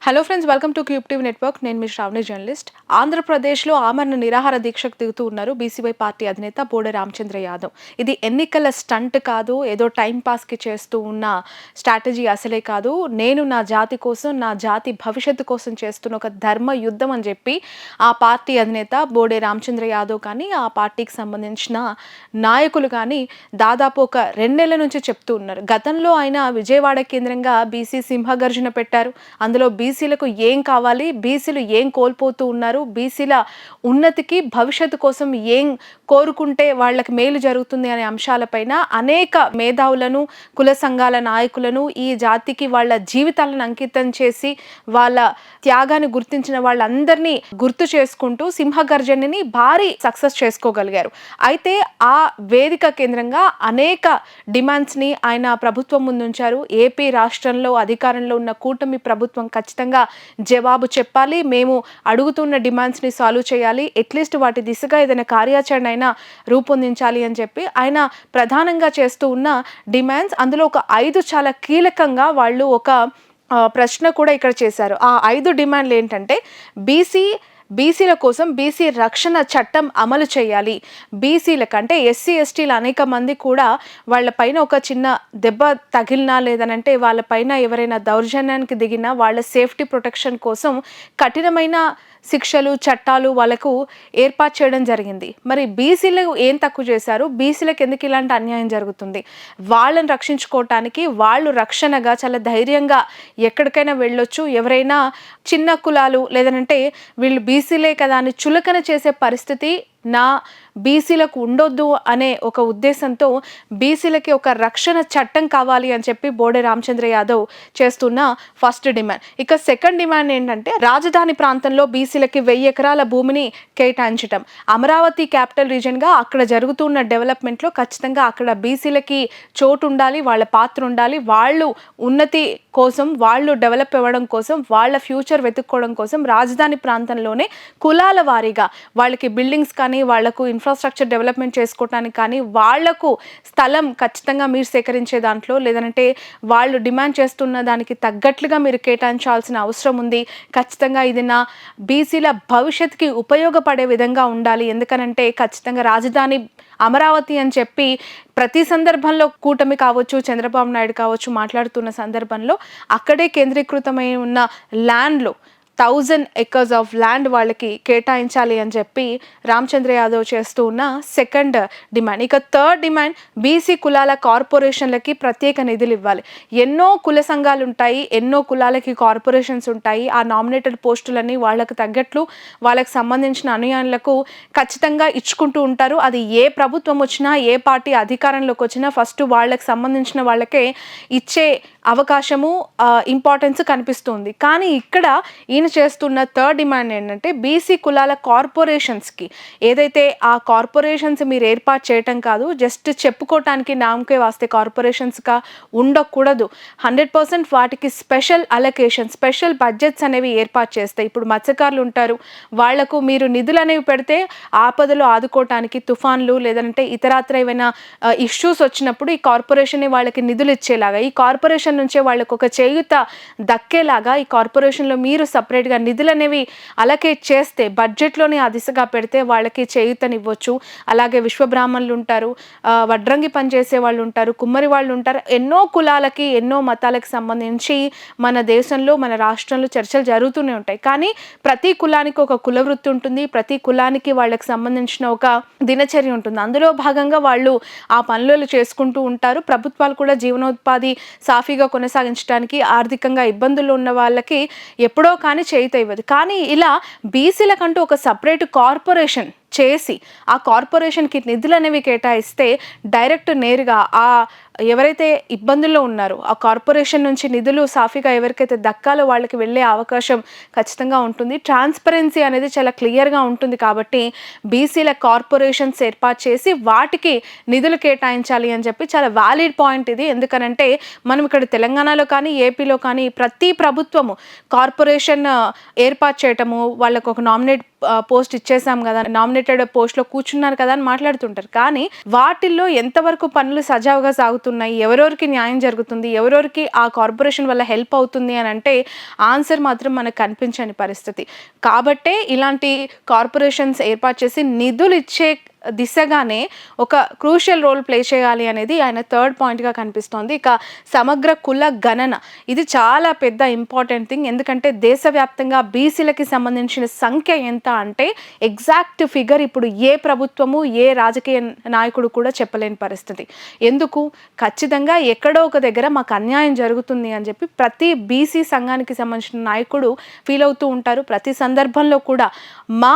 Hello friends, welcome to cube TV network. నేను మీ Shravani journalist. ఆంధ్రప్రదేశ్లో ఆమరణ నిరాహార దీక్షకు దిగుతూ ఉన్నారు బీసీవై పార్టీ అధినేత బోడే రామచంద్ర యాదవ్. ఇది ఎన్నికల స్టంట్ కాదు, ఏదో టైం పాస్కి చేస్తూ ఉన్న స్ట్రాటజీ అసలే కాదు. నేను నా జాతి కోసం, నా జాతి భవిష్యత్తు కోసం చేస్తున్న ఒక ధర్మ యుద్ధం అని చెప్పి ఆ పార్టీ అధినేత బోడే రామచంద్ర యాదవ్ కానీ, ఆ పార్టీకి సంబంధించిన నాయకులు కానీ దాదాపు ఒక 2 నెలల నుంచి చెప్తూ ఉన్నారు. గతంలో ఆయన విజయవాడ కేంద్రంగా బీసీ సింహగర్జన పెట్టారు. అందులో బీసీలకు ఏం కావాలి, బీసీలు ఏం కోల్పోతూ ఉన్నారు, బీసీల ఉన్నతికి భవిష్యత్తు కోసం ఏం కోరుకుంటే వాళ్ళకి మేలు జరుగుతుంది అనే అంశాలపైన అనేక మేధావులను, కుల సంఘాల నాయకులను, ఈ జాతికి వాళ్ళ జీవితాలను అంకితం చేసి వాళ్ళ త్యాగాన్ని గుర్తించిన వాళ్ళందరినీ గుర్తు చేసుకుంటూ సింహగర్జనని భారీ సక్సెస్ చేసుకోగలిగారు. అయితే ఆ వేదిక కేంద్రంగా అనేక డిమాండ్స్ని ఆయన ప్రభుత్వం ముందుంచారు. ఏపీ రాష్ట్రంలో అధికారంలో ఉన్న కూటమి ప్రభుత్వం ఖచ్చితంగా జవాబు చెప్పాలి, మేము అడుగుతున్న డిమాండ్స్ని సాల్వ్ చేయాలి, అట్లీస్ట్ వాటి దిశగా ఏదైనా కార్యాచరణ అయినా రూపొందించాలి అని చెప్పి ఆయన ప్రధానంగా చేస్తూ ఉన్న డిమాండ్స్, అందులో ఒక 5 చాలా కీలకంగా వాళ్ళు ఒక ప్రశ్న కూడా ఇక్కడ చేశారు. ఆ 5 డిమాండ్లు ఏంటంటే, బీసీల కోసం బీసీ రక్షణ చట్టం అమలు చేయాలి. బీసీలకు అంటే ఎస్సీ ఎస్టీలు అనేక మంది కూడా వాళ్ళపైన ఒక చిన్న దెబ్బ తగిలినా, లేదనంటే వాళ్ళపైన ఎవరైనా దౌర్జన్యానికి దిగినా వాళ్ళ సేఫ్టీ ప్రొటెక్షన్ కోసం కఠినమైన శిక్షలు, చట్టాలు వాళ్ళకు ఏర్పాటు చేయడం జరిగింది. మరి బీసీలు ఏం తక్కువ చేశారు, బీసీలకు ఎందుకు ఇలాంటి అన్యాయం జరుగుతుంది, వాళ్ళని రక్షించుకోవటానికి వాళ్ళు రక్షణగా చాలా ధైర్యంగా ఎక్కడికైనా వెళ్ళొచ్చు. ఎవరైనా చిన్న కులాలు లేదనంటే వీళ్ళు బీసీలే కదా అని చులకన చేసే పరిస్థితి నా బీసీలకు ఉండొద్దు అనే ఒక ఉద్దేశంతో బీసీలకి ఒక రక్షణ చట్టం కావాలి అని చెప్పి బోడే రామచంద్ర యాదవ్ చేస్తున్న ఫస్ట్ డిమాండ్. ఇక సెకండ్ డిమాండ్ ఏంటంటే, రాజధాని ప్రాంతంలో బీసీలకి 1000 ఎకరాల భూమిని కేటాయించటం. అమరావతి క్యాపిటల్ రీజన్గా అక్కడ జరుగుతున్న డెవలప్మెంట్లో ఖచ్చితంగా అక్కడ బీసీలకి చోటు ఉండాలి, వాళ్ళ పాత్ర ఉండాలి. వాళ్ళు ఉన్నతి కోసం, వాళ్ళు డెవలప్ అవ్వడం కోసం, వాళ్ళ ఫ్యూచర్ వెతుక్కోవడం కోసం రాజధాని ప్రాంతంలోనే కులాల వారీగా వాళ్ళకి బిల్డింగ్స్ కానీ, వాళ్లకు ఇన్ఫ్రాస్ట్రక్చర్ డెవలప్మెంట్ చేసుకోవటానికి కానీ, వాళ్లకు స్థలం ఖచ్చితంగా మీరు సేకరించే దాంట్లో, లేదంటే వాళ్ళు డిమాండ్ చేస్తున్న దానికి తగ్గట్లుగా మీరు కేటాయించాల్సిన అవసరం ఉంది. ఖచ్చితంగా ఇది నా బీసీల భవిష్యత్తుకి ఉపయోగపడే విధంగా ఉండాలి. ఎందుకనంటే ఖచ్చితంగా రాజధాని అమరావతి అని చెప్పి ప్రతి సందర్భంలో కూటమి కావచ్చు, చంద్రబాబు నాయుడు కావచ్చు మాట్లాడుతున్న సందర్భంలో అక్కడే కేంద్రీకృతమై ఉన్న ల్యాండ్లో 1000 acres ఆఫ్ ల్యాండ్ వాళ్ళకి కేటాయించాలి అని చెప్పి రామచంద్ర యాదవ్ చేస్తూ ఉన్న సెకండ్ డిమాండ్. ఇక థర్డ్ డిమాండ్, బీసీ కులాల కార్పొరేషన్లకి ప్రత్యేక నిధులు ఇవ్వాలి. ఎన్నో కుల సంఘాలు ఉంటాయి, ఎన్నో కులాలకి కార్పొరేషన్స్ ఉంటాయి. ఆ నామినేటెడ్ పోస్టులన్నీ వాళ్ళకి తగ్గట్లు వాళ్ళకి సంబంధించిన అనుయాయులకు ఖచ్చితంగా ఇచ్చుకుంటూ ఉంటారు. అది ఏ ప్రభుత్వం వచ్చినా, ఏ పార్టీ అధికారంలోకి వచ్చినా ఫస్ట్ వాళ్ళకి సంబంధించిన వాళ్ళకే ఇచ్చే అవకాశము, ఇంపార్టెన్స్ కనిపిస్తుంది. కానీ ఇక్కడ ఈయన చేస్తున్న థర్డ్ డిమాండ్ ఏంటంటే, బీసీ కులాల కార్పొరేషన్స్కి ఏదైతే ఆ కార్పొరేషన్స్ మీరు ఏర్పాటు చేయటం కాదు, జస్ట్ చెప్పుకోవటానికి నామకే వాస్తే కార్పొరేషన్స్గా ఉండకూడదు. 100% వాటికి స్పెషల్ అలొకేషన్, స్పెషల్ బడ్జెట్స్ అనేవి ఏర్పాటు చేస్తాయి. ఇప్పుడు మత్స్యకారులు ఉంటారు, వాళ్లకు మీరు నిధులు అనేవి పెడితే ఆపదలు ఆదుకోవటానికి, తుఫాన్లు లేదంటే ఇతరత్ర ఏమైనా ఇష్యూస్ వచ్చినప్పుడు ఈ కార్పొరేషన్ వాళ్ళకి నిధులు ఇచ్చేలాగా, ఈ కార్పొరేషన్ నుంచే వాళ్ళకు ఒక చేయూత దక్కేలాగా ఈ కార్పొరేషన్లో మీరు సపరేట్గా నిధులు అనేవి అలొకేట్ చేస్తే, బడ్జెట్లోనే ఆ దిశగా పెడితే వాళ్ళకి చేయూతనివ్వచ్చు. అలాగే విశ్వబ్రాహ్మణులు ఉంటారు, వడ్రంగి పనిచేసే వాళ్ళు ఉంటారు, కుమ్మరి వాళ్ళు ఉంటారు. ఎన్నో కులాలకి, ఎన్నో మతాలకు సంబంధించి మన దేశంలో, మన రాష్ట్రంలో చర్చలు జరుగుతూనే ఉంటాయి. కానీ ప్రతి కులానికి ఒక కుల వృత్తి ఉంటుంది, ప్రతి కులానికి వాళ్ళకి సంబంధించిన ఒక దినచర్య ఉంటుంది. అందులో భాగంగా వాళ్ళు ఆ పనులు చేసుకుంటూ ఉంటారు. ప్రభుత్వాలు కూడా జీవనోపాధి సాఫీగా కొనసాగించడానికి ఆర్థికంగా ఇబ్బందులు ఉన్న వాళ్ళకి ఎప్పుడో కానీ చేయూత ఇవ్వదు. కానీ ఇలా బీసీలకంటూ ఒక సపరేట్ కార్పొరేషన్ చేసి ఆ కార్పొరేషన్కి నిధులు అనేవి కేటాయిస్తే డైరెక్ట్ నేరుగా ఆ ఎవరైతే ఇబ్బందుల్లో ఉన్నారో ఆ కార్పొరేషన్ నుంచి నిధులు సాఫీగా ఎవరికైతే దక్కాలో వాళ్ళకి వెళ్ళే అవకాశం ఖచ్చితంగా ఉంటుంది. ట్రాన్స్పరెన్సీ అనేది చాలా క్లియర్గా ఉంటుంది. కాబట్టి బీసీల కార్పొరేషన్స్ ఏర్పాటు చేసి వాటికి నిధులు కేటాయించాలి అని చెప్పి చాలా వ్యాలిడ్ పాయింట్ ఇది. ఎందుకనంటే మనం ఇక్కడ తెలంగాణలో కానీ, ఏపీలో కానీ ప్రతి ప్రభుత్వము కార్పొరేషన్ ఏర్పాటు చేయటము, వాళ్ళకు ఒక నామినేట్ పోస్ట్ ఇచ్చేసాం కదా, నామినేట్ నామినేటెడ్ పోస్ట్లో కూర్చున్నారు కదా అని మాట్లాడుతుంటారు. కానీ వాటిల్లో ఎంతవరకు పనులు సజావుగా సాగుతున్నాయి, ఎవరెవరికి న్యాయం జరుగుతుంది, ఎవరెవరికి ఆ కార్పొరేషన్ వల్ల హెల్ప్ అవుతుంది అని అంటే ఆన్సర్ మాత్రం మనకు కనిపించని పరిస్థితి. కాబట్టే ఇలాంటి కార్పొరేషన్స్ ఏర్పాటు చేసి నిధులు ఇచ్చే దిశగానే ఒక క్రూషియల్ రోల్ ప్లే చేయాలి అనేది ఆయన థర్డ్ పాయింట్గా కనిపిస్తోంది. ఇక సమగ్ర కుల గణన, ఇది చాలా పెద్ద ఇంపార్టెంట్ థింగ్. ఎందుకంటే దేశవ్యాప్తంగా బీసీలకి సంబంధించిన సంఖ్య ఎంత అంటే ఎగ్జాక్ట్ ఫిగర్ ఇప్పుడు ఏ ప్రభుత్వము ఏ రాజకీయ నాయకుడు కూడా చెప్పలేని పరిస్థితి. ఎందుకు? ఖచ్చితంగా ఎక్కడో ఒక దగ్గర మాకు అన్యాయం జరుగుతుంది అని చెప్పి ప్రతి బీసీ సంఘానికి సంబంధించిన నాయకుడు ఫీల్ అవుతూ ఉంటారు. ప్రతి సందర్భంలో కూడా మా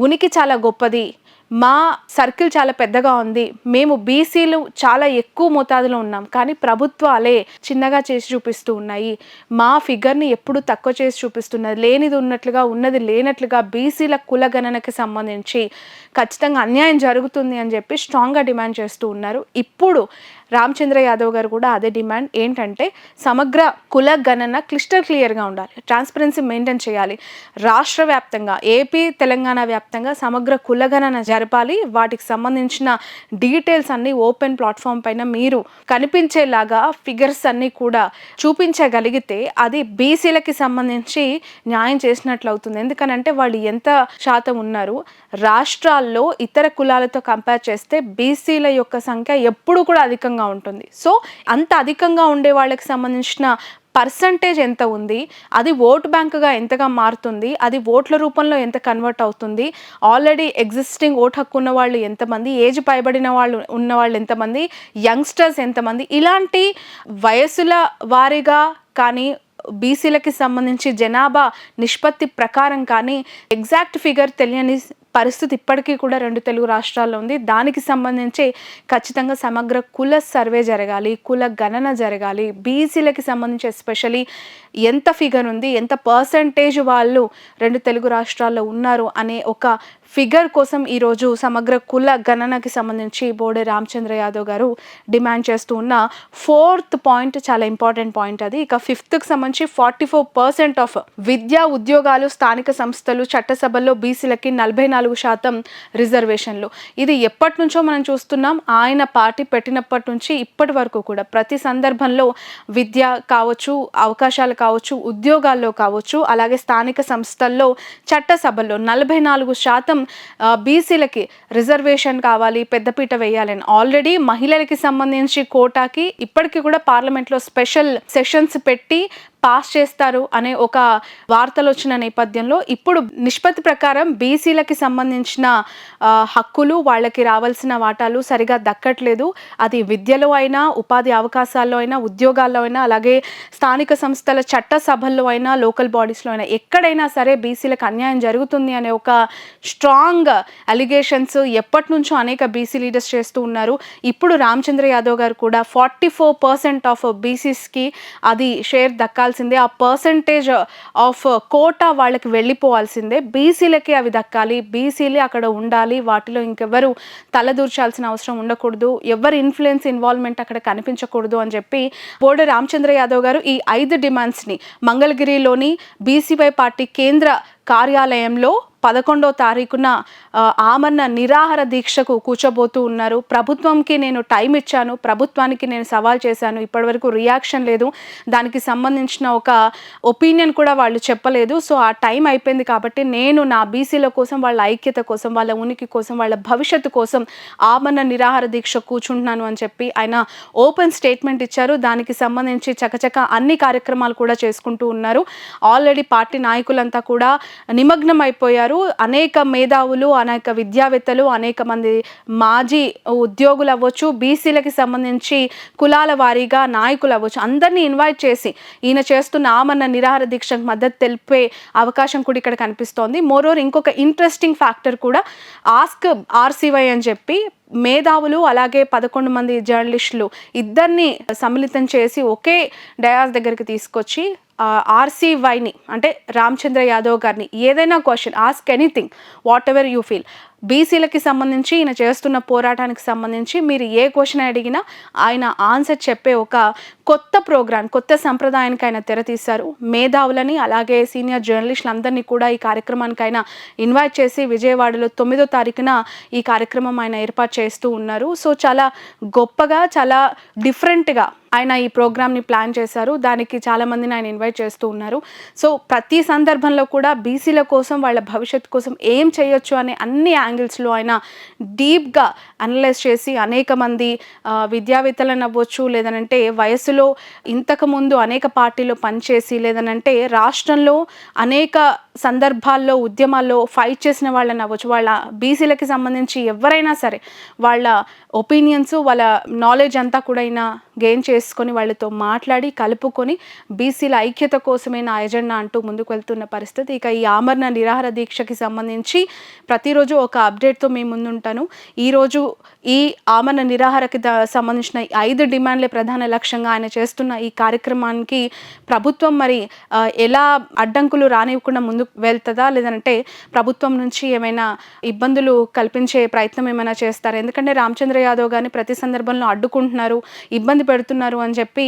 ఉనికి చాలా గొప్పది, మా సర్కిల్ చాలా పెద్దగా ఉంది, మేము బీసీలు చాలా ఎక్కువ మోతాదులో ఉన్నాం, కానీ ప్రభుత్వాలే చిన్నగా చేసి చూపిస్తూ ఉన్నాయి, మా ఫిగర్ని ఎప్పుడు తక్కువ చేసి చూపిస్తున్నది, లేనిది ఉన్నట్లుగా ఉన్నది లేనట్లుగా బీసీల కులగణనకి సంబంధించి ఖచ్చితంగా అన్యాయం జరుగుతుంది అని చెప్పి స్ట్రాంగ్గా డిమాండ్ చేస్తూ ఉన్నారు. ఇప్పుడు రామచంద్ర యాదవ్ గారు కూడా అదే డిమాండ్. ఏంటంటే సమగ్ర కుల గణన క్లియర్గా ఉండాలి, ట్రాన్స్పరెన్సీ మెయింటైన్ చేయాలి, రాష్ట్ర వ్యాప్తంగా ఏపీ తెలంగాణ వ్యాప్తంగా సమగ్ర కుల గణన జరపాలి, వాటికి సంబంధించిన డీటెయిల్స్ అన్నీ ఓపెన్ ప్లాట్ఫామ్ పైన మీరు కనిపించేలాగా ఫిగర్స్ అన్నీ కూడా చూపించగలిగితే అది బీసీలకి సంబంధించి న్యాయం చేసినట్లు అవుతుంది. ఎందుకనంటే వాళ్ళు ఎంత శాతం ఉన్నారు, రాష్ట్రాల్లో ఇతర కులాలతో కంపేర్ చేస్తే బీసీల యొక్క సంఖ్య ఎప్పుడు కూడా అధికంగా ఉంటుంది. సో అంత అధికంగా ఉండే వాళ్ళకి సంబంధించిన పర్సంటేజ్ ఎంత ఉంది, అది ఓటు బ్యాంకుగా ఎంతగా మారుతుంది, అది ఓట్ల రూపంలో ఎంత కన్వర్ట్ అవుతుంది, ఆల్రెడీ ఎగ్జిస్టింగ్ ఓటు హక్కు ఉన్న వాళ్ళు ఎంతమంది, ఏజ్ పైబడిన వాళ్ళు ఉన్న వాళ్ళు ఎంతమంది, యంగ్స్టర్స్ ఎంతమంది, ఇలాంటి వయసుల వారీగా కానీ బీసీలకి సంబంధించి జనాభా నిష్పత్తి ప్రకారం కానీ ఎగ్జాక్ట్ ఫిగర్ తెలియని పరిస్థితి ఇప్పటికీ కూడా 2 తెలుగు రాష్ట్రాల్లో ఉంది. దానికి సంబంధించి ఖచ్చితంగా సమగ్ర కుల సర్వే జరగాలి, కుల గణన జరగాలి, బీసీలకి సంబంధించి ఎస్పెషలీ ఎంత ఫిగర్ ఉంది, ఎంత పర్సంటేజ్ వాళ్ళు 2 తెలుగు రాష్ట్రాల్లో ఉన్నారు అనే ఒక ఫిగర్ కోసం ఈరోజు సమగ్ర కుల గణనకి సంబంధించి బోడే రామచంద్ర యాదవ్ గారు డిమాండ్ చేస్తూ ఉన్న 4th పాయింట్ చాలా ఇంపార్టెంట్ పాయింట్ అది. ఇక 5th సంబంధించి 44% ఆఫ్ విద్యా ఉద్యోగాలు స్థానిక సంస్థలు చట్టసభల్లో బీసీలకి 44% రిజర్వేషన్లు. ఇది ఎప్పటి నుంచో మనం చూస్తున్నాం. ఆయన పార్టీ పెట్టినప్పటి నుంచి ఇప్పటి వరకు కూడా ప్రతి సందర్భంలో విద్య కావచ్చు, అవకాశాలు కావచ్చు, ఉద్యోగాల్లో కావచ్చు, అలాగే స్థానిక సంస్థల్లో చట్టసభల్లో 44% బీసీలకి రిజర్వేషన్ కావాలి, పెద్దపీట వేయాలని ఆల్రెడీ మహిళలకి సంబంధించి కోటాకి ఇప్పటికీ కూడా పార్లమెంట్లో స్పెషల్ సెషన్స్ పెట్టి పాస్ చేస్తారు అనే ఒక వార్తలు వచ్చిన నేపథ్యంలో ఇప్పుడు నిష్పత్తి ప్రకారం బీసీలకి సంబంధించిన హక్కులు, వాళ్ళకి రావాల్సిన వాటాలు సరిగా దక్కట్లేదు. అది విద్యలో అయినా, ఉపాధి అవకాశాల్లో అయినా, ఉద్యోగాల్లో అయినా, అలాగే స్థానిక సంస్థల చట్ట సభల్లో అయినా, లోకల్ బాడీస్లో అయినా ఎక్కడైనా సరే బీసీలకు అన్యాయం జరుగుతుంది అనే ఒక స్ట్రాంగ్ అలిగేషన్స్ ఎప్పటి నుంచో అనేక బీసీ లీడర్స్ చేస్తూ ఉన్నారు. ఇప్పుడు రామచంద్ర యాదవ్ గారు కూడా 44% ఆఫ్ బీసీస్కి అది షేర్ దక్కాల్సిందే, ఆ పర్సంటేజ్ ఆఫ్ కోటా వాళ్ళకి వెళ్ళిపోవాల్సిందే, బీసీలకి అవి దక్కాలి, బీసీలే అక్కడ ఉండాలి, వాటిలో ఇంకెవరు తలదూర్చాల్సిన అవసరం ఉండకూడదు, ఎవరి ఇన్వాల్వ్మెంట్ అక్కడ కనిపించకూడదు అని చెప్పి బోడే రామచంద్ర యాదవ్ గారు ఈ 5 డిమాండ్స్ని మంగళగిరిలోని బీసీవై పార్టీ కేంద్ర కార్యాలయంలో 11వ తారీఖున ఆమరణ నిరాహార దీక్షకు కూర్చోబోతూ ఉన్నారు. ప్రభుత్వంకి నేను టైం ఇచ్చాను, ప్రభుత్వానికి నేను సవాల్ చేశాను, ఇప్పటివరకు రియాక్షన్ లేదు, దానికి సంబంధించిన ఒక ఒపీనియన్ కూడా వాళ్ళు చెప్పలేదు. సో ఆ టైం అయిపోయింది కాబట్టి నేను నా బీసీల కోసం, వాళ్ళ ఐక్యత కోసం, వాళ్ళ ఉనికి కోసం, వాళ్ళ భవిష్యత్తు కోసం ఆమరణ నిరాహార దీక్ష కూర్చుంటున్నాను అని చెప్పి ఆయన ఓపెన్ స్టేట్మెంట్ ఇచ్చారు. దానికి సంబంధించి చకచక అన్ని కార్యక్రమాలు కూడా చేసుకుంటూ ఉన్నారు. ఆల్రెడీ పార్టీ నాయకులంతా కూడా నిమగ్నం అయిపోయారు. అనేక మేధావులు, అనేక విద్యావేత్తలు, అనేక మంది మాజీ ఉద్యోగులు అవ్వచ్చు, బీసీలకి సంబంధించి కులాల వారీగా నాయకులు అవ్వచ్చు, అందరినీ ఇన్వైట్ చేసి ఈయన చేస్తున్న ఆమరణ నిరాహార దీక్షకు మద్దతు తెలిపే అవకాశం కూడా ఇక్కడ కనిపిస్తోంది. మోరోవర్ ఇంకొక ఇంట్రెస్టింగ్ ఫ్యాక్టర్ కూడా ఆస్క్ ఆర్సీవై అని చెప్పి మేధావులు అలాగే 11 మంది జర్నలిస్టులు ఇద్దరిని సమ్మిళితం చేసి ఒకే డయాస్ దగ్గరికి తీసుకొచ్చి ఆర్సీవైని అంటే రామచంద్ర యాదవ్ గారిని ఏదైనా question ask anything what ever you feel, బీసీలకి సంబంధించి ఈయన చేస్తున్న పోరాటానికి సంబంధించి మీరు ఏ క్వశ్చన్ అడిగినా ఆయన ఆన్సర్ చెప్పే ఒక కొత్త ప్రోగ్రామ్, కొత్త సంప్రదాయానికి ఆయన తెరతీశారు. మేధావులని అలాగే సీనియర్ జర్నలిస్టులందరినీ కూడా ఈ కార్యక్రమానికి ఆయన ఇన్వైట్ చేసి విజయవాడలో 9వ తారీఖున ఈ కార్యక్రమం ఆయన ఏర్పాటు చేస్తూ ఉన్నారు. సో చాలా గొప్పగా, చాలా డిఫరెంట్‌గా ఆయన ఈ ప్రోగ్రామ్‌ని ప్లాన్ చేశారు. దానికి చాలామందిని ఆయన ఇన్వైట్ చేస్తూ ఉన్నారు. సో ప్రతి సందర్భంలో కూడా బీసీల కోసం, వాళ్ళ భవిష్యత్తు కోసం ఏం చేయొచ్చు అనే అన్ని యాంగిల్స్‌లో ఆయన డీప్‌గా అనలైజ్ చేసి అనేక మంది విద్యావేత్తలను అవ్వచ్చు, లేదనంటే వయస్సులో ఇంతకుముందు అనేక పార్టీలో పనిచేసి, లేదనంటే రాష్ట్రంలో అనేక సందర్భాల్లో ఉద్యమాల్లో ఫైట్ చేసిన వాళ్ళని అవ్వచ్చు, వాళ్ళ బీసీలకి సంబంధించి ఎవరైనా సరే వాళ్ళ ఒపీనియన్స్, వాళ్ళ నాలెడ్జ్ అంతా కూడా ఆయన గెయిన్ చేసుకొని వాళ్ళతో మాట్లాడి కలుపుకొని బీసీల ఐక్యత కోసమే నా ఎజెండా అంటూ ముందుకు వెళ్తున్న పరిస్థితి. ఇక ఈ ఆమరణ నిరాహార దీక్షకి సంబంధించి ప్రతిరోజు ఒక అప్డేట్తో మీ ముందుంటాను. ఈరోజు ఈ ఆమరణ నిరాహారకి సంబంధించిన 5 డిమాండ్లే ప్రధాన లక్ష్యంగా ఆయన చేస్తున్న ఈ కార్యక్రమానికి ప్రభుత్వం మరి ఎలా అడ్డంకులు రానివ్వకుండా ముందుకు వెళ్తుందా, లేదంటే ప్రభుత్వం నుంచి ఏమైనా ఇబ్బందులు కల్పించే ప్రయత్నం ఏమైనా చేస్తారా? ఎందుకంటే రామచంద్ర యాదవ్ గారిని ప్రతి సందర్భంలో అడ్డుకుంటున్నారు, ఇబ్బంది పెడుతున్నారు అని చెప్పి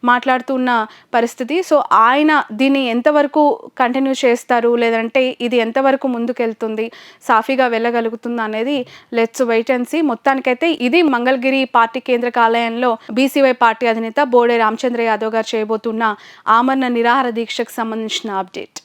మాట్లాడుతున్న పరిస్థితి. సో ఆయన దీన్ని ఎంతవరకు కంటిన్యూ చేస్తారు, లేదంటే ఇది ఎంతవరకు ముందుకెళ్తుంది, సాఫీగా వెళ్ళగలుగుతుందా అనేది లెట్స్ వెయిట్ అండ్ సీ. మొత్తానికైతే ఇది మంగళగిరి పార్టీ కేంద్ర కార్యాలయంలో బీసీవై పార్టీ అధినేత బోడే రామచంద్ర యాదవ్ గారు చేయబోతున్న ఆమరణ నిరాహార దీక్షకు సంబంధించిన అప్డేట్.